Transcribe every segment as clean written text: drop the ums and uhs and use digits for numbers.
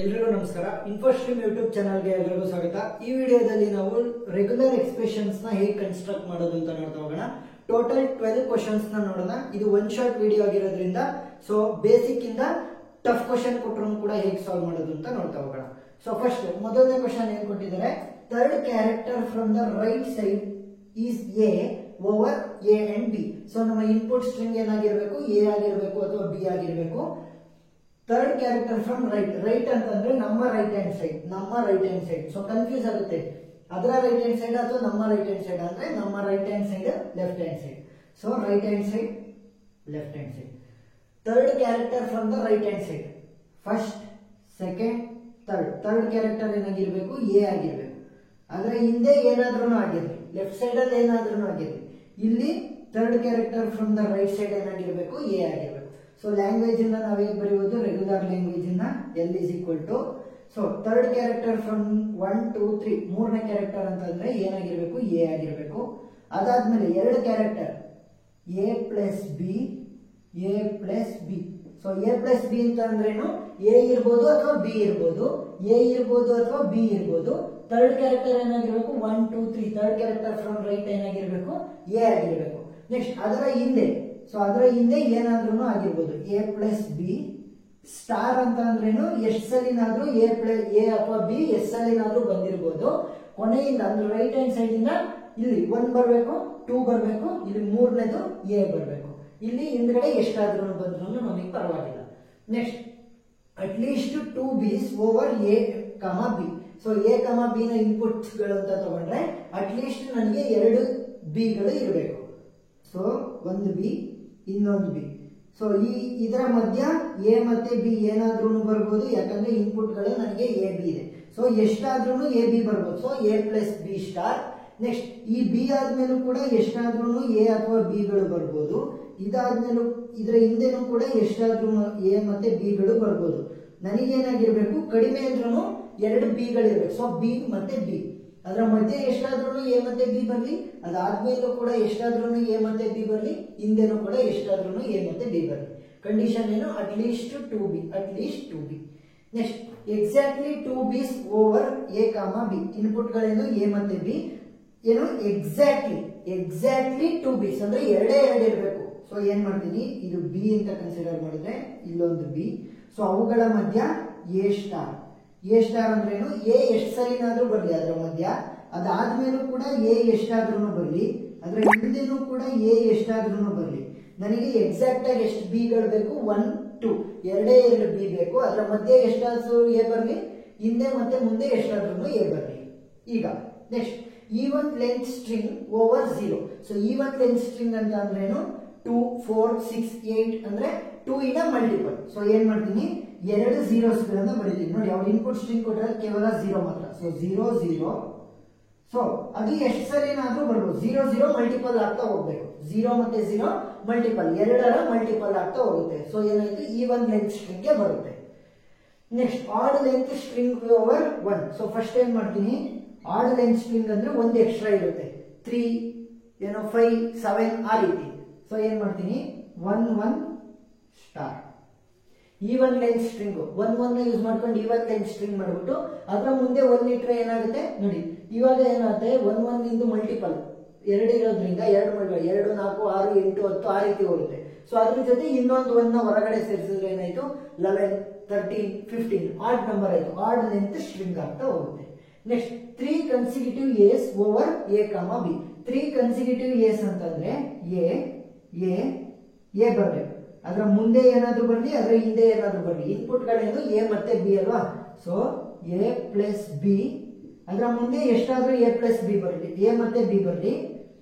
ಎಲ್ರಿಗೂ ನಮಸ್ಕಾರ. ಇನ್ಫೋಸ್ಟ್ರೀಮ್ ಯೂಟ್ಯೂಬ್ ಚಾನಲ್ಗೆ ಎಲ್ಲರಿಗೂ ಸ್ವಾಗತ. ಈ ವಿಡಿಯೋದಲ್ಲಿ ನಾವು ರೆಗ್ಯುಲರ್ ಎಕ್ಸ್ಪ್ರೆಷನ್ಸ್ ನ ಹೇಗೆ ಕನ್ಸ್ಟ್ರಕ್ಟ್ ಮಾಡೋದು ಅಂತ ನೋಡ್ತಾ ಹೋಗೋಣ. ಟೋಟಲ್ 12 ಕ್ವಶನ್ಸ್ ನ ನೋಡೋಣ. ಇದು ಒನ್ ಶಾರ್ಟ್ ವಿಡಿಯೋ ಆಗಿರೋದ್ರಿಂದ ಸೊ ಬೇಸಿಕ್ ಇಂದ ಟಫ್ ಕ್ವಶನ್ ಕೊಟ್ಟರು ಕೂಡ ಹೇಗೆ ಸಾಲ್ವ್ ಮಾಡೋದು ಅಂತ ನೋಡ್ತಾ ಹೋಗೋಣ. ಸೊ ಫಸ್ಟ್ ಮೊದಲನೇ ಕ್ವಶನ್ ಏನ್ ಕೊಟ್ಟಿದ್ದಾರೆ, third character from the right side is A over A and B. So ನಮ್ಮ ಇನ್ಪುಟ್ ಸ್ಟ್ರಿಂಗ್ ಏನಾಗಿರ್ಬೇಕು, ಎ ಆಗಿರ್ಬೇಕು ಅಥವಾ ಬಿ ಆಗಿರ್ಬೇಕು. Third character from right, right ಅಂತಂದ್ರೆ ನಮ್ಮ right hand side. So confuse ಆಗುತ್ತೆ, ಅದರ ರೈಟ್ ಹ್ಯಾಂಡ್ ಸೈಡ್ ಅಥವಾ ನಮ್ಮ ರೈಟ್ ಹ್ಯಾಂಡ್ ಸೈಡ್ ಅಂದ್ರೆ ನಮ್ಮ right hand side, left hand side. So right hand side, left hand side. Third character from the right hand side, first, second, third character ಏನಾಗಿರ್ಬೇಕು, A ಆಗಿರ್ಬೇಕು. ಆದ್ರೆ ಹಿಂದೆ ಏನಾದ್ರೂ ಆಗಿರ್ಲಿ, ಲೆಫ್ಟ್ ಸೈಡ್ ಅಲ್ಲಿ ಏನಾದ್ರೂ ಆಗಿರ್ಲಿ, ಇಲ್ಲಿ third character from the right side ಏನಾಗಿರ್ಬೇಕು, ಎ ಆಗಿರ್ಬೇಕು. ಸೊ ಲ್ಯಾಂಗ್ವೇಜ್ ಇಂದ ನಾವು ಹೇಗೆ ಬರೆಯುವುದು, ರೆಗ್ಯುಲರ್ ಲ್ಯಾಂಗ್ವೇಜ್ ಇಂದ L is equal to, so third character from 1 2 3, ಮೂರನೇ ಕ್ಯಾರೆಕ್ಟರ್ ಅಂತಂದ್ರೆ ಏನಾಗಿರ್ಬೇಕು, ಎ ಆಗಿರ್ಬೇಕು. ಅದಾದ್ಮೇಲೆ ಎರಡು character A plus B, A plus B. So a plus B ಅಂತ ಅಂದ್ರೇನು, ಎ ಇರ್ಬೋದು ಅಥವಾ ಬಿ ಇರ್ಬೋದು, ಎ ಇರ್ಬೋದು ಅಥವಾ ಬಿ ಇರ್ಬೋದು. ಥರ್ಡ್ ಕ್ಯಾರೆಕ್ಟರ್ ಏನಾಗಿರ್ಬೇಕು, 1 2 3, ಥರ್ಡ್ ಕ್ಯಾರೆಕ್ಟರ್ ಫ್ರಮ್ ರೈಟ್ ಏನಾಗಿರ್ಬೇಕು, ಎ ಆಗಿರ್ಬೇಕು. ನೆಕ್ಸ್ಟ್ ಅದರ ಹಿಂದೆ, ಸೊ ಅದರ ಹಿಂದೆ ಏನಾದ್ರೂ ಆಗಿರ್ಬೋದು, ಎ ಪ್ಲಸ್ ಬಿ ಸ್ಟಾರ್ ಅಂತ ಅಂದ್ರೇನು, ಎಷ್ಟು ಸಲಿನಾದ್ರೂ ಎ ಅಥವಾ ಬಿ ಎಷ್ಟು ಸಲಿನಾದ್ರೂ ಬಂದಿರ್ಬೋದು. ಕೊನೆಯಿಂದ ಅಂದ್ರೆ ರೈಟ್ ಹ್ಯಾಂಡ್ ಸೈಡ್ ಇಂದ ಇಲ್ಲಿ 1 ಬರಬೇಕು, 2 ಬರಬೇಕು, ಇಲ್ಲಿ ಮೂರನೇದು ಎ ಬರಬೇಕು. ಇಲ್ಲಿ ಹಿಂದ್ಗಡೆ ಎಷ್ಟಾದ್ರೂ ಬಂದ್ರು ನಮಗೆ ಪರವಾಗಿಲ್ಲ. Next at least 2 b's over a comma b. So a comma b ನ ಇನ್ಪುಟ್ಸ್ ಗಳು ಅಂತ ತಗೊಂಡ್ರೆ ಅಟ್ ಲೀಸ್ಟ್ ನನಗೆ 2 ಬಿ ಗಳು ಇರಬೇಕು. ಸೊ ಒಂದು ಬಿ, ಇನ್ನೊಂದು ಬಿ. ಸೊ ಇದರ ಮಧ್ಯ ಎ ಮತ್ತೆ ಬಿ ಏನಾದ್ರೂ ಬರ್ಬೋದು, ಯಾಕಂದ್ರೆ ಇನ್ಪುಟ್ ಗಳು ನನಗೆ ಎ ಬಿ ಇದೆ. ಸೊ ಎಷ್ಟಾದ್ರೂ ಎ ಬಿ ಬರ್ಬೋದು. So a plus b star. Next ಈ ಬಿ ಆದ್ಮೇಲೂ ಕೂಡ ಎಷ್ಟಾದ್ರೂ ಎ ಅಥವಾ ಬಿ ಗಳು ಬರ್ಬೋದು. ಇದಾದ್ಮೇಲೂ ಇದರ ಹಿಂದೆನೂ ಕೂಡ ಎಷ್ಟಾದ್ರೂ ಎ ಮತ್ತೆ ಬಿ ಗಳು ಬರ್ಬೋದು. ನನಗೇನಾಗಿರ್ಬೇಕು, ಕಡಿಮೆ ಅಂದ್ರೂ 2 ಬಿ ಗಳಿರ್ಬೇಕು. ಸೊ ಬಿ ಮತ್ತೆ ಬಿ, ಅದರ ಮಧ್ಯೆ ಎಷ್ಟಾದ್ರೂ ಎ ಮತ್ತೆ ಬಿ ಬರ್ಲಿ, ಅದಾದ್ಮೇಲೂ ಕೂಡ ಎಷ್ಟಾದ್ರೂ ಎ ಮತ್ತೆ ಬಿ ಬರ್ಲಿ, ಹಿಂದೆನೂ ಕೂಡ ಎಷ್ಟಾದ್ರೂ ಎ ಮತ್ತೆ ಬಿ ಬರ್ಲಿ. ಕಂಡೀಷನ್ ಏನು, at least 2 b, at least 2 b. Next exactly 2 b's over a comma b. Input ಗಳೇನು, ಎ ಮತ್ತೆ ಬಿ. ಏನು ಎಕ್ಸಾಕ್ಟ್ಲಿ 2 ಬೀಸ್ ಅಂದ್ರೆ ಎರಡೇ ಇರಬೇಕು. ಸೊ ಏನ್ ಮಾಡ್ತೀನಿ, ಇದು ಬಿ ಅಂತ ಕನ್ಸಿಡರ್ ಮಾಡಿದ್ರೆ ಇಲ್ಲೊಂದು ಬಿ. ಸೊ ಅವುಗಳ ಮಧ್ಯ ಎ ಸ್ಟಾರ್. ಎ ಸ್ಟಾರ್ ಅಂದ್ರೇನು, ಎ ಎಷ್ಟು ಸರಿನಾದ್ರೂ ಬರ್ಲಿ ಅದರ ಮಧ್ಯ, ಅದಾದ್ಮೇಲೂ ಕೂಡ ಎ ಎಷ್ಟಾದ್ರೂ ಬರ್ಲಿ, ಅದ್ರ ಹಿಂದೆನೂ ಕೂಡ ಎ ಎಷ್ಟಾದ್ರೂ ಬರ್ಲಿ. ನನಗೆ ಎಕ್ಸಾಕ್ಟ್ ಆಗಿ ಎಷ್ಟು ಬಿ ಗಳು ಬೇಕು, 1 2, ಎರಡೇ 2 ಬಿ ಬೇಕು. ಅದರ ಮಧ್ಯೆ ಎಷ್ಟಾದ್ರೂ ಎ ಬರ್ಲಿ, ಹಿಂದೆ ಮತ್ತೆ ಮುಂದೆ ಎಷ್ಟಾದ್ರೂ ಎ ಬರ್ಲಿ. ಈಗ next even length string over 0. So even length string ಅಂತ ಅಂದ್ರೇನು, 2 4 6 8 ಅಂದ್ರೆ 2 ಇನ ಮಲ್ಟಿಪಲ್. ಸೊ ಏನ್ ಮಾಡ್ತೀನಿ, 2 zeros ಗಳನ್ನ ಬರೀತೀನಿ. ನೋಡಿ ಅವ್ರು ಇನ್ಪುಟ್ ಸ್ಟ್ರಿಂಗ್ ಕೊಟ್ಟರೆ ಕೇವಲ 0 ಮಾತ್ರ. ಸೊ 0 0. ಸೊ ಅದು ಎಷ್ಟು ಸರಿನಾದ್ರೂ ಬರ್ಬೋದು. 0 0 ಮಲ್ಟಿಪಲ್ ಆಗ್ತಾ ಹೋಗ್ಬೇಕು. 0 ಮತ್ತೆ 0 ಮಲ್ಟಿಪಲ್, 2ರ ಮಲ್ಟಿಪಲ್ ಆಗ್ತಾ ಹೋಗುತ್ತೆ. ಸೊ ಏನಾಯ್ತು, ಈವನ್ ಲೆಂತ್ ಸ್ಟ್ರಿಂಗ್ ಗೆ ಬರುತ್ತೆ. Next add length string over 1. So first ಏನ್ ಮಾಡ್ತೀನಿ, ಆಡ್ ಲೆಂತ್ ಸ್ಟ್ರಿಂಗ್ ಅಂದ್ರೆ 1 ಎಕ್ಸ್ಟ್ರಾ ಇರುತ್ತೆ, 3 5 7 ಆ ರೀತಿ. ಸೊ ಏನ್ ಮಾಡ್ತೀನಿ, 1 1 star. Even length string 1 1 use ಮಾಡ್ಕೊಂಡು ಈವನ್ ಲೆಂತ್ ಸ್ಟ್ರಿಂಗ್ ಮಾಡ್ಬಿಟ್ಟು ಅದರ ಮುಂದೆ 1 ಇಟ್ರೆ ಏನಾಗುತ್ತೆ ನೋಡಿ, ಇವಾಗ ಏನಾಗುತ್ತೆ, 1 1 ಇಂದು ಮಲ್ಟಿಪಲ್ 2 ಇರೋದ್ರಿಂದ 2 4 6 8 10 ಆ ರೀತಿ ಹೋಗುತ್ತೆ. ಸೊ ಅದ್ರ ಜೊತೆ ಇನ್ನೊಂದು 1 ನ ಹೊರಗಡೆ ಸೇರಿಸಿದ್ರೆ ಏನಾಯ್ತು, 11 13 15 ಆಡ್ ನಂಬರ್ ಆಯ್ತು. ಆಡ್ ಲೆಂತ್ ಸ್ಟ್ರಿಂಗ್ ಆಗ್ತಾ ಹೋಗುತ್ತೆ. Next 3 consecutive a's over a comma b. 3 consecutive a's ಅಂತಂದ್ರೆ ಎ ಬರ್ಬೇಕು, ಅದರ ಮುಂದೆ ಏನಾದ್ರೂ ಬರ್ಲಿ, ಅದರ ಹಿಂದೆ ಏನಾದ್ರೂ ಬರ್ಲಿ. ಇನ್ಪುಟ್ ಗಳೇನು, ಎ ಮತ್ತೆ ಬಿ ಅಲ್ವಾ. ಸೊ ಎ ಪ್ಲಸ್ ಬಿ, ಅದರ ಮುಂದೆ ಎಷ್ಟಾದ್ರೂ ಎ ಪ್ಲಸ್ ಬಿ ಬರ್ಲಿ, ಎ ಮತ್ತೆ ಬಿ ಬರ್ಲಿ.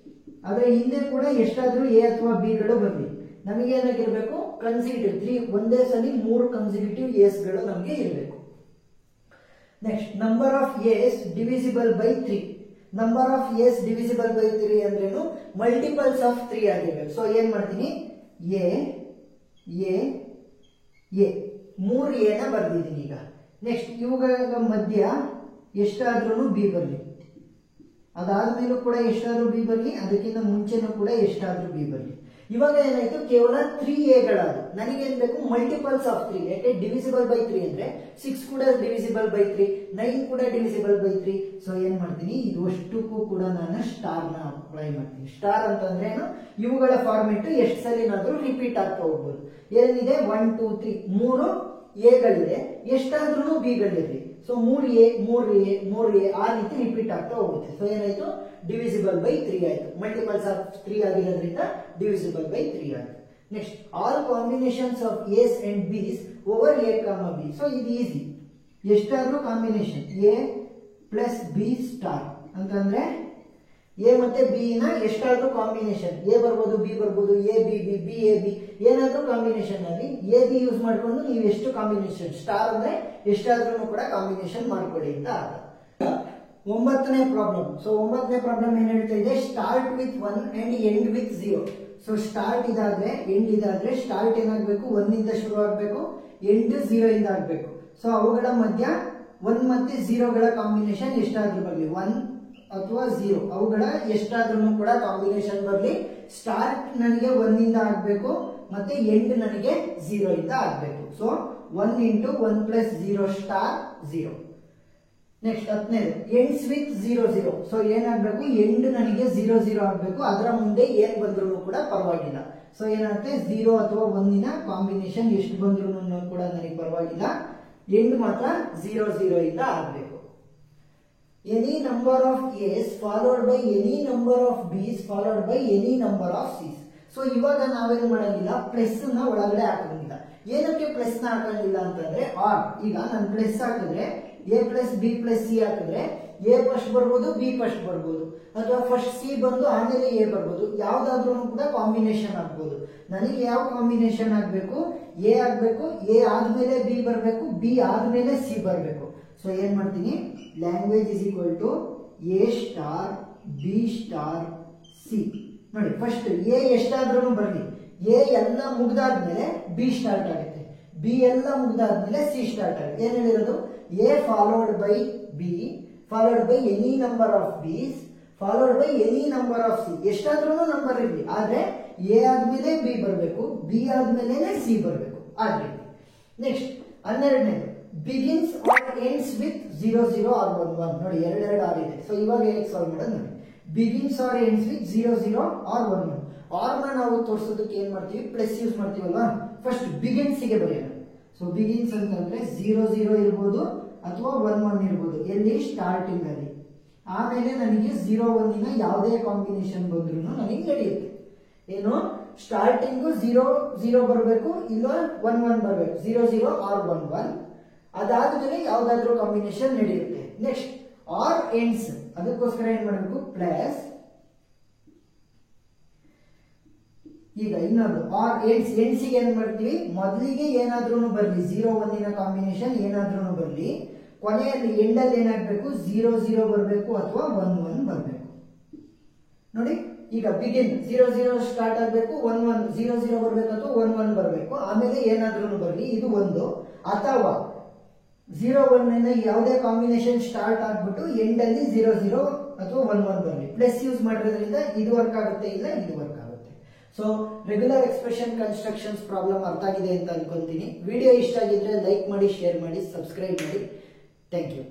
ಅದರ ಹಿಂದೆ ಕೂಡ ಎಷ್ಟಾದ್ರೂ ಎ ಅಥವಾ ಬಿ ಗಳು ಬರ್ಲಿ. ನಮಗೆ ಏನಾಗಿರ್ಬೇಕು, ಕನ್ಸಿಕ್ಯೂಟಿವ್ 3, ಒಂದೇ ಸಲ 3 ಕನ್ಸಿಕ್ಯೂಟಿವ್ ಎಸ್ ಗಳು ನಮಗೆ ಇರಬೇಕು. Next number of a's divisible by 3. Number of a's divisible by 3 ಅಂದ್ರೇನು, ಮಲ್ಟಿಪಲ್ಸ್ ಆಫ್ 3 ಆಗಿರ್ಬೇಕು. ಸೊ ಏನ್ ಮಾಡ್ತೀನಿ, ಎ 3 ಎ ನ ಬರ್ದಿದ್ದೀನಿ ಈಗ. ನೆಕ್ಸ್ಟ್ ಇವುಗಳ ಮಧ್ಯ ಎಷ್ಟಾದ್ರೂ ಬಿ ಬರ್ಲಿ, ಅದಾದ್ಮೇಲೂ ಕೂಡ ಎಷ್ಟಾದ್ರೂ ಬಿ ಬರ್ಲಿ, ಅದಕ್ಕಿಂತ ಮುಂಚೆನೂ ಕೂಡ ಎಷ್ಟಾದ್ರೂ ಬಿ ಬರ್ಲಿ. ಇವಾಗ ಏನಾಯ್ತು, ಕೇವಲ 3a ನನಗೇನ್ ಬೇಕು, ಮಲ್ಟಿಪಲ್ಸ್ ಆಫ್ 3. ಯಾಕೆ ಡಿವಿಸಿಬಲ್ ಬೈ 3 ಅಂದ್ರೆ 6 ಕೂಡ ಡಿವಿಸಿಬಲ್ ಬೈ 3, 9 ಕೂಡ ಡಿವಿಸಿಬಲ್ ಬೈ 3. ಸೊ ಏನ್ ಮಾಡ್ತೀನಿ, ಇದು ಅಷ್ಟಕ್ಕೂ ಕೂಡ ನಾನು ಸ್ಟಾರ್ ನ ಅಪ್ಲೈ ಮಾಡ್ತೀನಿ. ಸ್ಟಾರ್ ಅಂತಂದ್ರೆ ಏನು, ಇವುಗಳ ಫಾರ್ಮೆಟ್ ಎಷ್ಟು ಸಲಿನಾದ್ರೂ ರಿಪೀಟ್ ಆಗ್ತಾ ಹೋಗ್ಬೋದು. ಏನಿದೆ 1 2 3 3 ಎಗಳಿದೆ, ಎಷ್ಟಾದ್ರೂ ಬಿಗಳಿರಲಿ. ಸೊ 3a 3a 3a ಆ ರೀತಿ ರಿಪೀಟ್ ಆಗ್ತಾ ಹೋಗುತ್ತೆ. ಸೊ ಏನಾಯ್ತು, ಡಿವಿಸಿಬಲ್ ಬೈ 3 ಆಯ್ತು. ಮಲ್ಟಿಪಲ್ಸ್ ಆಫ್ 3 ಆಗಿರೋದ್ರಿಂದ ಡಿವಿಸಿಬಲ್ ಬೈ 3 ಆಯ್ತು. Next, all combinations of a's and b's over a, b. So ಇದು ಈಸಿ. ಎಷ್ಟಾದ್ರೂ combination a plus b star ಅಂತಂದ್ರೆ ಎ ಮತ್ತೆ ಬಿ ನ ಎಷ್ಟಾದ್ರೂ ಕಾಂಬಿನೇಷನ್, ಎ ಬರ್ಬೋದು, ಬಿ ಬರ್ಬೋದು, a b b, b a b, ಏನಾದ್ರೂ ಕಾಂಬಿನೇಷನ್ ಅಲ್ಲಿ ಎ ಬಿ ಯೂಸ್ ಮಾಡ್ಕೊಂಡು ನೀವು ಎಷ್ಟು ಕಾಂಬಿನೇಷನ್, ಸ್ಟಾರ್ ಅಂದ್ರೆ ಎಷ್ಟಾದ್ರೂ ಕೂಡ ಕಾಂಬಿನೇಷನ್ ಮಾಡ್ಕೊಳ್ಳಿ ಅಂತ ಅರ್ಥ. 9ನೇ ಪ್ರಾಬ್ಲಮ್. ಸೊ 9ನೇ ಪ್ರಾಬ್ಲಮ್ ಏನ್ ಹೇಳ್ತಾ ಇದೆ, start with 1 and end with 0. So start ಇದಾದ್ರೆ ಎಂಡ್ ಇದಾದ್ರೆ ಸ್ಟಾರ್ಟ್ ಏನಾಗಬೇಕು, 1 ಇಂದ ಶುರು ಆಗ್ಬೇಕು, ಎಂಡ್ 0 ಇಂದ ಆಗ್ಬೇಕು. ಸೊ ಅವುಗಳ ಮಧ್ಯ 1 ಮತ್ತೆ 0ಗಳ ಕಾಂಬಿನೇಷನ್ ಎಷ್ಟಾದ್ರೂ ಬರಲಿ, 1 ಅಥವಾ 0 ಅವುಗಳ ಎಷ್ಟಾದ್ರೂ ಕೂಡ ಕಾಂಬಿನೇಷನ್ ಬರಲಿ. ಸ್ಟಾರ್ಟ್ ನನಗೆ 1 ಇಂದ ಆಗ್ಬೇಕು ಮತ್ತೆ ಎಂಡ್ ನನಗೆ 0 ಇಂದ ಆಗ್ಬೇಕು. So 1 into 1 plus 0 star 0. Next 10ನೇದು, ಎಂಡ್ಸ್ ವಿತ್ 0 0. ಸೊ ಏನಾಗಬೇಕು, ಎಂಡ್ ನನಗೆ 0 0 ಆಗ್ಬೇಕು, ಅದರ ಮುಂದೆ ಏನ್ ಬಂದ್ರು ಕೂಡ ಪರವಾಗಿಲ್ಲ. ಸೊ ಏನಾಗುತ್ತೆ, 0 ಅಥವಾ 1ನ ಕಾಂಬಿನೇಷನ್ ಎಷ್ಟು ಬಂದ್ರು ಕೂಡ ನನಗೆ ಪರವಾಗಿಲ್ಲ, ಎಂಡ್ ಮಾತ್ರ 0 0 ಇಂದ ಆಗ್ಬೇಕು. Any number of A's followed by any number of B's followed by any number of C's. So ಇವಾಗ ನಾವೇನ್ ಮಾಡಂಗಿಲ್ಲ, ಪ್ಲಸ್ ನ ಒಳಗಡೆ ಹಾಕಂಗಿಲ್ಲ. ಏನಕ್ಕೆ ಪ್ಲಸ್ ನ ಹಾಕಂಗಿಲ್ಲ ಅಂತಂದ್ರೆ, ಆರ್ ಈಗ ನಾನು ಪ್ಲಸ್ ಹಾಕಿದ್ರೆ A plus B plus C ಹಾಕಿದ್ರೆ ಎ ಫಸ್ಟ್ ಬರ್ಬೋದು, ಬಿ ಫಸ್ಟ್ ಬರ್ಬೋದು, ಅಥವಾ ಫಸ್ಟ್ ಸಿ ಬಂದು ಆಮೇಲೆ ಎ ಬರ್ಬೋದು. ಯಾವ್ದಾದ್ರೂ ಕೂಡ ಕಾಂಬಿನೇಷನ್ ಆಗ್ಬೋದು. ನನಗೆ ಯಾವ ಕಾಂಬಿನೇಷನ್ ಆಗ್ಬೇಕು, ಎ ಆಗ್ಬೇಕು, ಎ ಆದ್ಮೇಲೆ ಬಿ ಬರ್ಬೇಕು, ಬಿ ಆದ್ಮೇಲೆ ಸಿ ಬರ್ಬೇಕು. ಸೊ ಏನ್ ಮಾಡ್ತೀನಿ, language is equal to A star B star C. ನೋಡಿ, ಫಸ್ಟ್ ಎ ಎಷ್ಟಾದ್ರೂ ಬರಲಿ, ಎ ಎಲ್ಲ ಮುಗ್ದಾದ್ಮೇಲೆ ಬಿ ಸ್ಟಾರ್ಟ್ ಆಗುತ್ತೆ, ಬಿ ಎಲ್ಲ ಮುಗ್ದಾದ್ಮೇಲೆ ಸಿ ಸ್ಟಾರ್ಟ್ ಆಗುತ್ತೆ. ಏನ್ ಹೇಳಿರೋದು, A followed by B followed by any number of B's followed by any number of C. ಎಷ್ಟಾದ್ರೂ ನಂಬರ್ ಇರಲಿ, ಆದ್ರೆ ಎ ಆದ್ಮೇಲೆ ಬಿ ಬರಬೇಕು, ಬಿ ಆದ್ಮೇಲೆ ಸಿ ಬರಬೇಕು. ಆ ರೀತಿ. ನೆಕ್ಸ್ಟ್ 12ನೇದು, begins or ends with 0 0 or 1 1. ನೋಡಿ, 2 2 ಆರ್ ಇದೆ. ಸೊ ಇವಾಗ ಹೇಗೆ ಸಾಲ್ವ್ ಮಾಡೋದು ನೋಡಿ, begins or ends with 0 0 or 1 1. Or ನ ನಾವು ತೋರಿಸೋದಕ್ಕೆ ಏನ್ ಮಾಡ್ತೀವಿ, ಪ್ಲಸ್ ಯೂಸ್ ಮಾಡ್ತೀವಲ್ವಾ. ಫಸ್ಟ್ ಬಿಗಿನ್ಸ್ ಗೆ ಬರೆಯೋಣ. ಸೊ ಬಿಗಿನ್ಸ್ ಅಂತಂದ್ರೆ 0 0 ಇರ್ಬೋದು ಅಥವಾ 1 1 ಇರ್ಬೋದು, ಎಲ್ಲಿ ಸ್ಟಾರ್ಟಿಂಗ್ ಅಲ್ಲಿ. ಆಮೇಲೆ ನನಗೆ 0 1 ನ ಯಾವುದೇ ಕಾಂಬಿನೇಷನ್ ಬಂದ್ರು ನನಗೆ ನಡೆಯುತ್ತೆ. ಏನು, ಸ್ಟಾರ್ಟಿಂಗು 0 0 ಬರಬೇಕು, ಇಲ್ಲ 1 1 ಬರಬೇಕು, 0 0 or 1 1. ಅದಾದ್ಮೇಲೆ ಯಾವ್ದಾದ್ರು ಕಾಂಬಿನೇಷನ್ ನಡೆಯುತ್ತೆ. ನೆಕ್ಸ್ಟ್ ಆರ್ ಎಂಡ್ಸ್, ಅದಕ್ಕೋಸ್ಕರ ಏನ್ ಮಾಡಬೇಕು, ಪ್ಲಸ್. ಈಗ ಇನ್ನೊಂದು ಆರ್ ಎಂಡ್ಸ್, ಎಂಡ್ಸ್ ಗೆ ಏನ್ ಮಾಡ್ತೀವಿ, ಮೊದಲಿಗೆ ಏನಾದ್ರೂ ಬರ್ಲಿ 0 1 ನ ಕಾಂಬಿನೇಷನ್ ಏನಾದ್ರೂ ಬರ್ಲಿ, ಕೊನೆಯಲ್ಲಿ ಎಂಡ್ ಅಲ್ಲಿ ಏನಾಗಬೇಕು, 0 0 ಬರಬೇಕು ಅಥವಾ 1 1 ಬರಬೇಕು. ನೋಡಿ, ಈಗ ಬಿಗಿನ್ 0 0 ಸ್ಟಾರ್ಟ್ ಆಗಬೇಕು, 1 1 0 0 ಬರಬೇಕು ಅಥವಾ 1 1 ಬರಬೇಕು, ಆಮೇಲೆ ಏನಾದ್ರೂ ಬರಲಿ, ಇದು ಒಂದು. ಅಥವಾ 0 1 ಯಾವುದೇ ಕಾಂಬಿನೇಷನ್ ಸ್ಟಾರ್ಟ್ ಆಗ್ಬಿಟ್ಟು ಎಂಡ್ ಅಲ್ಲಿ 0 0 ಅಥವಾ 1 1 ಬರಲಿ. ಪ್ಲಸ್ ಯೂಸ್ ಮಾಡೋದ್ರಿಂದ ಇದು ವರ್ಕ್ ಆಗುತ್ತೆ, ಇಲ್ಲ ಇದು ವರ್ಕ್ ಆಗುತ್ತೆ. So regular expression constructions problem ಅರ್ಥ ಆಗಿದೆ ಅಂತ ಅನ್ಕೊಂತೀನಿ. ವಿಡಿಯೋ ಇಷ್ಟ ಆಗಿದ್ರೆ ಲೈಕ್ ಮಾಡಿ, ಶೇರ್ ಮಾಡಿ, ಸಬ್ಸ್ಕ್ರೈಬ್ ಮಾಡಿ. Thank you.